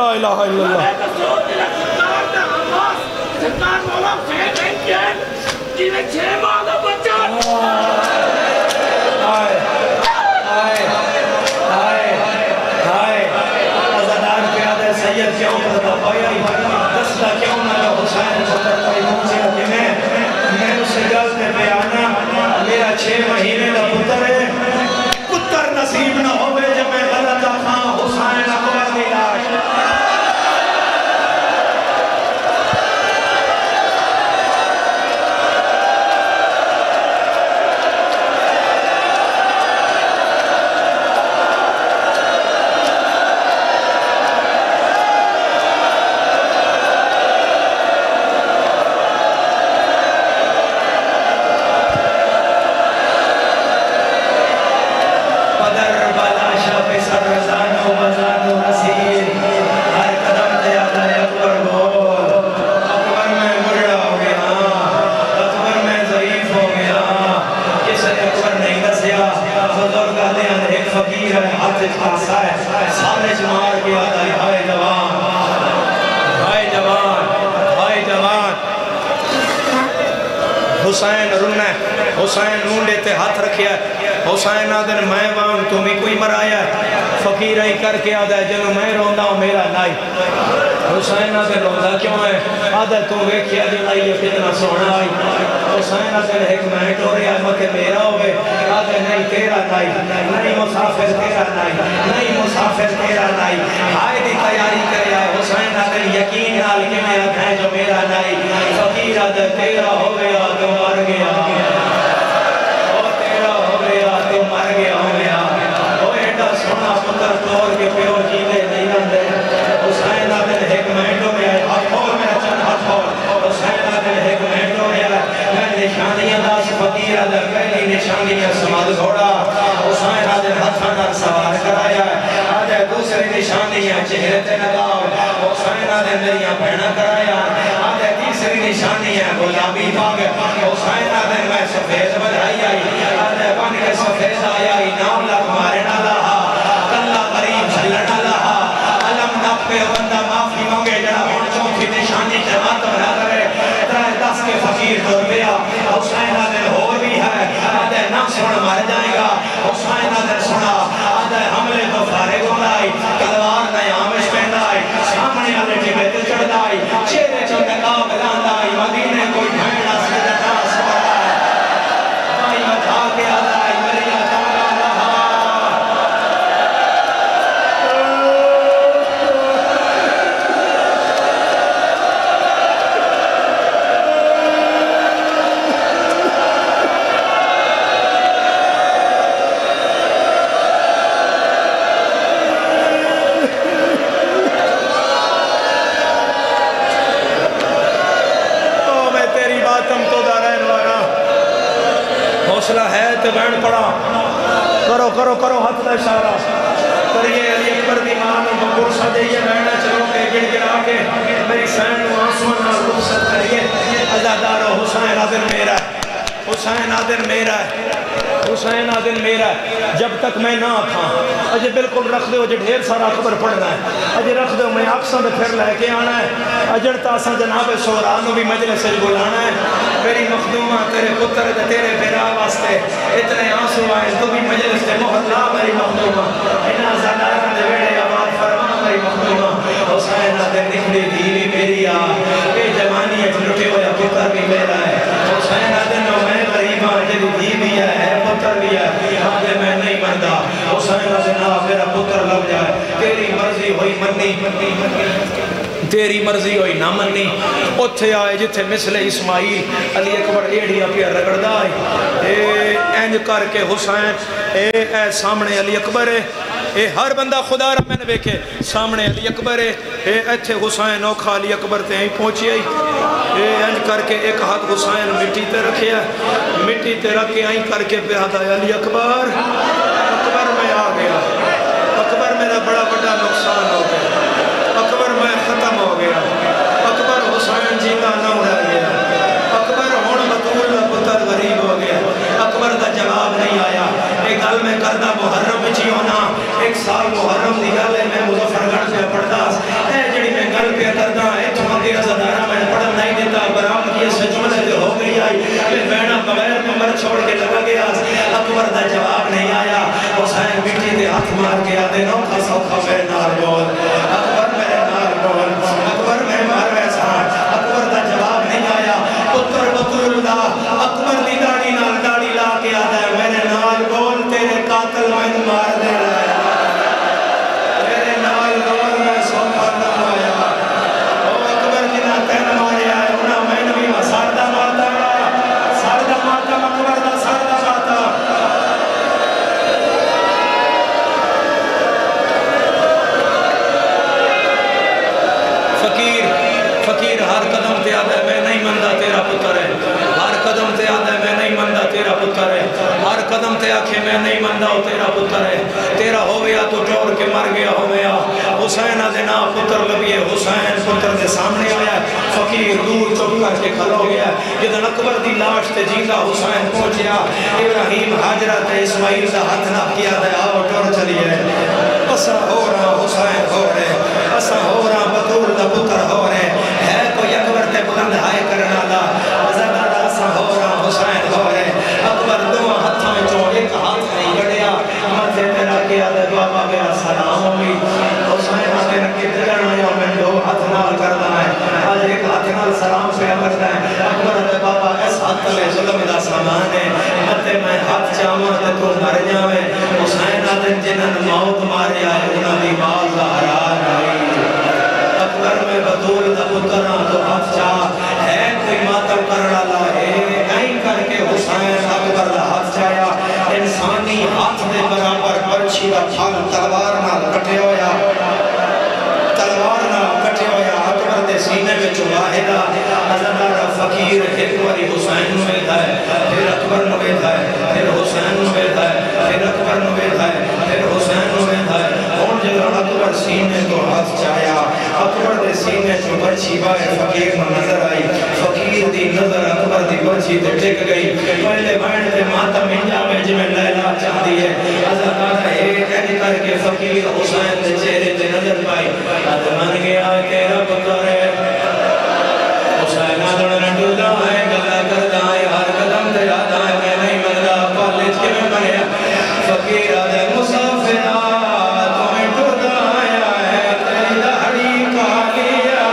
لا الہ الا اللہ سید کیوں کرتا پایا دستا کیوں نہ حسین پتر پائی مجھے کہ میں اسے گلتے پہ آنا میرا 6 مہینے کا پتر ہے پتر نصیب نہ ہوئے جب میں غلط آخاں حسین اکبر کی لاش حسین نونڈے تے ہاتھ رکھیا حسین آدھن میں وہاں تمہیں کوئی مرایا فقیر ہی کر کے آدھا جنو میں روندہ ہوں میرا نائی حسین آدھن روندہ کیوں ہے آدھا تو ویکھیا جنائی یہ کتنا سونا آئی حسین آدھن ایک میں ٹورے آئے مکہ میرا ہوئے آدھا نہیں تیرا نائی نہیں مسافر تیرا نائی نہیں مسافر تیرا نائی آئے دی تیاری کرے آئے حسین آدھن یقین نال کے میرا ہے جو میرا نائی فقیر آدھن تیرا ہوئے آدھو مر گیا مر گیا وہ ایڈا سونا پتر توڑ کے پیو جیلے نہیں رندے حسین آدھن ایک مہنٹوں میں آئے ہاتھ کھول میرا چند ہاتھ کھول حسین آدھن ایک مہنٹوں میں آئے میں نشانیاں داس فقیر آدھن پہلی نشانیاں سماد گھوڑا حسین آدھن ہتھانا سوار کرایا آدھے دوسری نشانیاں چہرے تے لگاؤ حسین آدھن دریاں پہنا کرایا آدھے تیسری نشانیاں غلامی بھاگ حسین آدھن میں سفید بدھائی آئی آدھے بن کے سفید آیا نام لکھ مارنا لہا کلہ غریب جھلنا لہا علم نب پہ بندہ معافی مانگے جڑا ہون چونکی نشانی جماعت بنا کرے ترائے 10 کے فقیر دور بیا حسین آدھے ہو بھی ہے آدھے نہ سن مر جائے گا حسین آدھے سنا آدھے حملے تو فارغ ہو رہا کلوار نیامش پہندا ہے سامنے آلے ٹھیبے دل چڑھدا ہے چہرے چو نقاب لاندہ ہے مدینے کوئی بھیڑا سے دکھا سوڑا ہے بھائی مدھا کے آدھا ہے مریا جانا رہا حوصلہ ہے تو بین پڑا کرو کرو کرو حد دا اشارہ کریے علی اکبر دی مان و برسہ دئیے بینہ چلو کے گڑ گڑا کے میری سین و آنسوان اور رخصت کریے عزادارو حسین آدھن میرا ہے حسین آدھن میرا ہے حسین آدھن میرا ہے جب تک میں نہ تھا اجھے بالکل رکھ دے اجھے ڈھیر سارا اکبر پڑھنا ہے اجھے رکھ دے میں اکساں دے پھر لے کے آنا ہے اجھڑ تاساں جناب سورانو بھی مجلس سے بلانا ہے میری مخدومہ تیرے پتر دے تیرے بیرا واسطے اتنے آنسو آئے تو بھی مجلس سے محلہ میری مخدومہ انہا زدارہ دے بیڑے آباد فرما میری مخدومہ حسین آدھن نکلی دیوی میری آ اے جوانی ہے لٹے ہویا پتر بھی میرا ہے حسین آدھن میں غریبہ جلی دیوی ہے پتر بھی ہے آدھے میں نہیں مردہ حسین آدھن میرا پتر لگ جائے تیری مرضی ہوئی منی تیری مرضی ہوئی نہ منی اتھے آئے جتھے مثل اسماعیل علی اکبر ایڑیا پیا رگڑ دائی اینج کر کے حسین اے سامنے علی اکبر ہے اے ہر بندہ خدا رہا میں نے بیکھے سامنے علی اکبر ہے اے ایتھے حسین اوکھا علی اکبر تے ہیں پہنچی آئی اے اینج کر کے ایک ہاتھ حسین مٹی تے رکھے ہے مٹی تے رکھے آئی کر کے پیادہ علی اکبر میں آ گیا اکبر میرا بڑا بڑا نقصان ہو گیا اکبر میں ختم ہو گیا اکبر حسین جیتا نہ رہ گیا اکبر ہون بطول پتر غریب ہو گیا اکبر کا جواب نہیں آیا ایک گل میں کردہ محرم بچی ہونا ایک سال محرم دی گل ہے میں مظفر گڑھ سے پڑھتا ہاتھ مار کے آدھے نو کا سوکھا میرے نال بول اکبر میرے نال بول اکبر میں مار ویسا اکبر دا جواب نہیں آیا پتر بطول دا اکبر دی داڑی نال داڑی لا کے آدھا ہے میرے نال بول تیرے قاتل میں مار دے رہا ہے میرے نال بول میں سوکھا نہ آیا او اکبر جنہ تین مارے آئے انہاں میں نوی ساردہ ماتا اکبر دا ساردہ ماتا فقیر ہر قدم تے آدھا ہے میں نہیں مندہ تیرا پتر ہے ہر قدم تے آدھا ہے میں نہیں مندہ تیرا پتر ہے ہر قدم تے آکھے میں نہیں مندہ ہو تیرا پتر ہے تیرا ہویا تو ٹور کے مر گیا ہویا حسین آدھنا پتر لبیے حسین پتر دے سامنے آیا فقیر دور چپ کر کے کھلو گیا جدن اکبر دی لاش تے جیندہ حسین پہنچیا ابراہیم حاجرہ تے اسماعیل دا ہاتھ نہ کیا دے آو ٹور چلیے اسا ہو رہا حسین ہو رہے اسا ہو رہا بطول دا پتر ہو رہے ہے کوئی اکبر تے بلند ہائے کرنا دا زدہ اسا ہو رہا حسین ہو رہے اکبر دو ہاتھوں میں چو ایک ہاتھ نہیں گڑیا مجھے میرا کیا دے بابا میرا سلام ہوئی حسین آگے رکھے دلنا یا میں دو ہاتھ نال کرنا ہے آج ایک ہاتھ نال سلام پہ کرنا ہے اکبر دے بابا اس ہاتھ لے ظلم دا سامان ہے مجھے میں ہاتھ چاہوں تے تو مر جاوے حسین آدھن جنہن موت مارے آئے انہاں دی باز حرار آئی اکبر میں بطول دا پتران تو ہاتھ چاہ ہے کوئی ماتم کرنا لائے نہیں کر کے حسین اکبر دا ہاتھ چاہیا انسانی ہاتھ دے برابر برچی دا پھل تلوار نہ کٹے ہویا تلوار نہ کٹے ہویا اکبر دے سینے میں چواہدہ ازدار فقیر ایک واری حسین نوید ہے پھر اکبر نوید ہے پھر حسین نوید ہے پھر اکبر نوید ہے پھر حسین نوید ہے اور جگہ اکبر سینے تو ہاتھ چاہیا اکبر دے سینے جو برچی باہر فقیر میں نظر آئی فقیر دی نظر اکبر دی برچی تے ٹک گئی پہلے بینڈ دے ماتم انجا میں جمیں لیلہ چاہ دیئے ازدار ایک اینی کر کے فقیر حسین دے چہرے تے نظر پائی اد من گیا تیرا پتر ہے حسین آدھن رٹودا ہے گلہ کردہ ہے ہر قدم تے آدھا ہے میں نہیں مندہ کالج کے میں بنیا فقیر آدھے مسافرہ تمہیں ٹودا ہے تیری دہڑی کالیا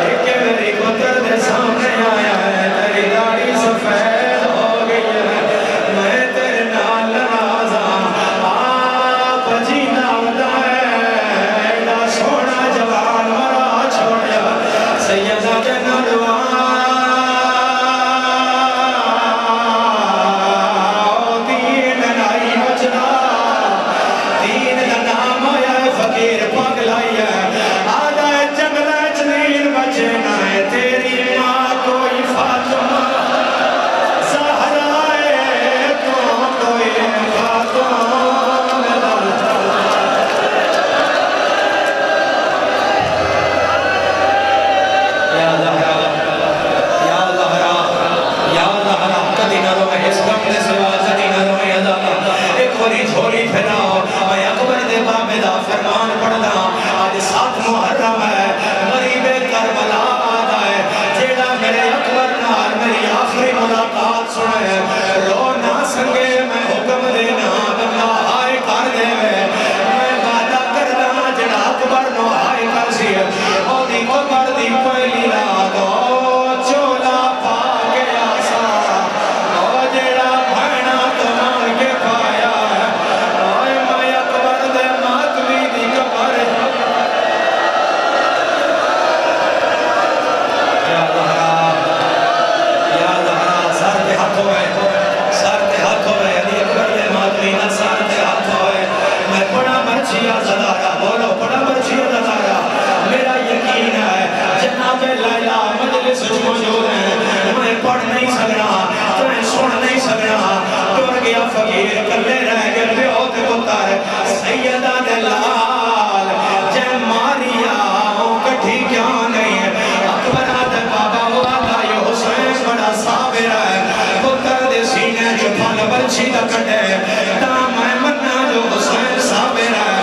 ایک میری پتر دے سامنے آیا ہے تیری داڑھی سفید ہو گئی ہے میں تیرے نال نازا آپ جینا ہوتا ہے ایڈا سونا جوان مرا چھوڑیا سیدہ کے نروان دین نائی بچنا دین دا نام آیا ہے فقیر پاک لائی ہے آدھا ہے جنگلہ جنین بچنا ہے تیری ماں کوئی فاطمہ زہرہ ہے تو کوئی فاطمہ جھولی پھیلاؤ میں اکبر دے بابے دا فرمان پڑھنا آج 7 محرم ہے غریب کربلا آدھا ہے جیڑا میرے اکبر نال میری آخری ملاقات سنے رو نہ سنگے میں حکم دینا بندہ آئے کر دے میں وعدہ کرنا جیڑا اکبر نو آئے کر سی او دی قبر دی پہلی لا دو چولا پا کے آسا او جیڑا بھائنا تو مان کے پایا بولو بڑا برچیا دلارا میرا یقین ہے جناب لیلہ مجلس موجود ہیں میں پڑھ نہیں سکنا تمہیں سن نہیں سکنا ٹر گیا فقیر کلے رہ گئے پیو تے پتر سیدہ دلال جے ماریا کٹھی کیا نہیں ہے اکبر آدھے بابا ہوا تھا یہ حسین بڑا صابر ہے پتر دے سینے جو پھل برچی دا کٹے تا میں مننا جو حسین صابر ہے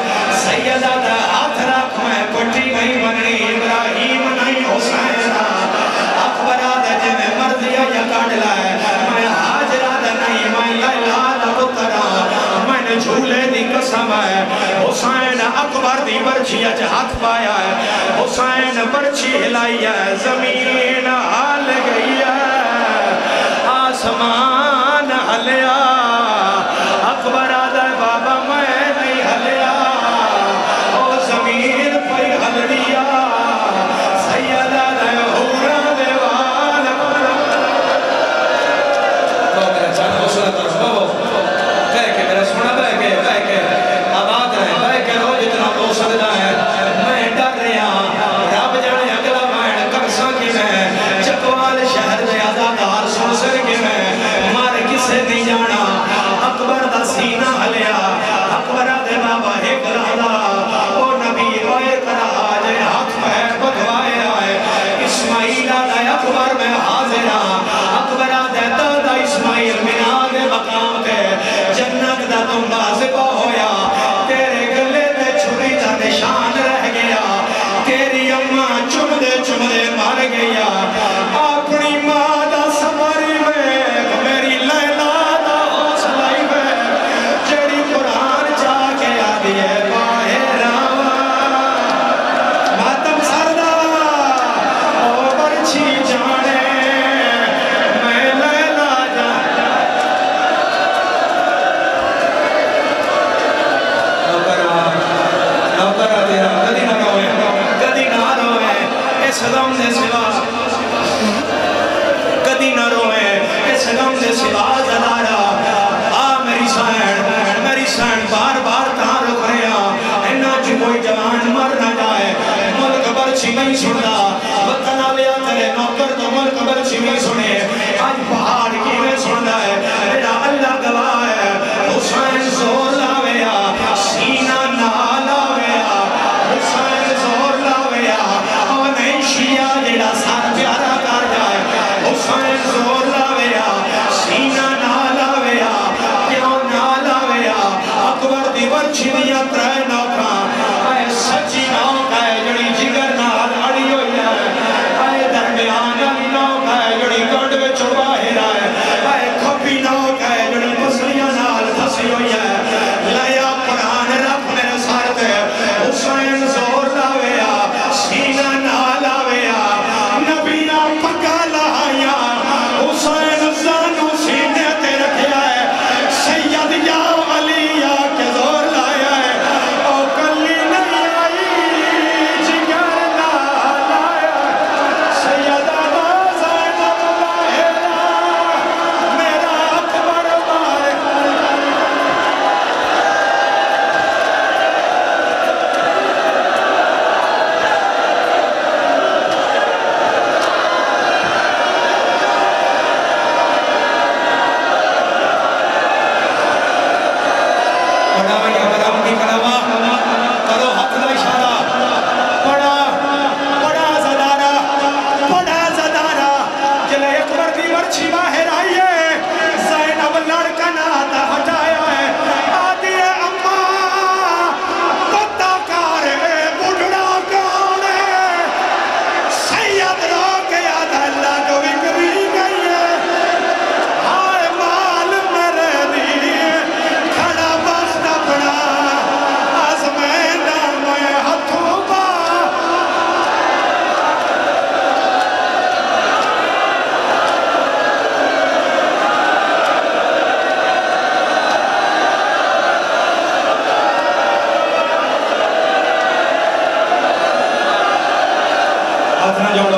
حسین اکبر دی برچی اچ ہاتھ پایا ہے حسین برچی ہلائی ہے زمین ہل گئی ہے آسمان ہلیا اکبر آدھا ہے بابا میں نہیں ہلیا او زمین پہ ہل دیا سید آدھا ہے ہورا دیوال تو میرا چاہتا حوصلہ کرو بہ کے میرا سونا بہ کے آباد رہے بہ کے رو جتنا ہو سکتا ہے میں ڈر رہا رب جانے اگلا مائن کرسا کی میں چکوال شہر دے آزادار سن سر کی میں مار کسے نہیں جانا اکبر دا سینہ ہلیا اکبر دے بابا ایک رادا او نبی روئے کرا آجے ہاتھ پیر بدھوائے آئے اسماعیل آدھے اکبر میں حاضر اکبر آدھے دادا اسماعیل مناد مقام تے جنت دا تم بازبہ ہویا تیرے گلے میں چھری دا نشان رہ گیا تیری اماں چمدے مار گیا اپنی ماں دا سماری میں میری لیلہ دا حوصلائی میں جڑی قرآن جا کے آدھی ہے باہر ماتم سردہ او برچی جانے میں لیلہ جانے نوکرہ تیرا کدی نہ روئے اس غم دے سوا کدی نہ روئے اس غم دے سوا زدارا میری سین بار بار تاں رکھ رہے انہا جو کوئی جوان مر نہ جائے ملک برچی نہیں سندا وطن آلیا تیرے نوکر تو ملک برچی نہیں سنے آج پہاڑ کی میں سندا ہے میرا اللہ گواہ ہے حسین زور لاویا سینہ نہ لاویا حسین زور لاویا اور نہیں شیعہ جڑا سار پیارا کر جائے حسین زور لاویا سینہ نہ لاویا کیوں نہ لاویا اکبر دی برچی دیا ترائے نوکاں آئے سچی نوکا ہے جڑی جگر نال اڑی ہوئی ہے آئے درمیان علی نوکا ہے جڑی گنڈ میں چھوڑا ہیرا ہے آئے کھپی نوکا ہے جڑی پسلیاں نال پھسی ہوئی ہے لیا قرآن رکھ میرے ساتھ حسین زور لاویا سینہ نہ لاویا نبیہ پکا لایا حسین زانو سینے تے رکھیا ہے سید یا علی یا کے زور لایا ہے او کلی نہیں آئی جگر نہ لایا سیدہ زینب لاہرہ میرا اکبر بارک پڑھا یا برام کی کلمہ کرو حق دا اشارہ پڑھا زدارہ جلے اکبر دی مرچی باہر آئی ہے زینب لڑکا ناتا ہٹایا ہے آدھی ہے اماں پتہ کار ہے بڑھڑا کون ہے سید رو کے یاد اللہ کو بھی کبھی گئی ہے آئے مال میرے دی کھڑا بخت اپنا آزمینہ میں ہتھوں با ہاتھ نہ جوڑ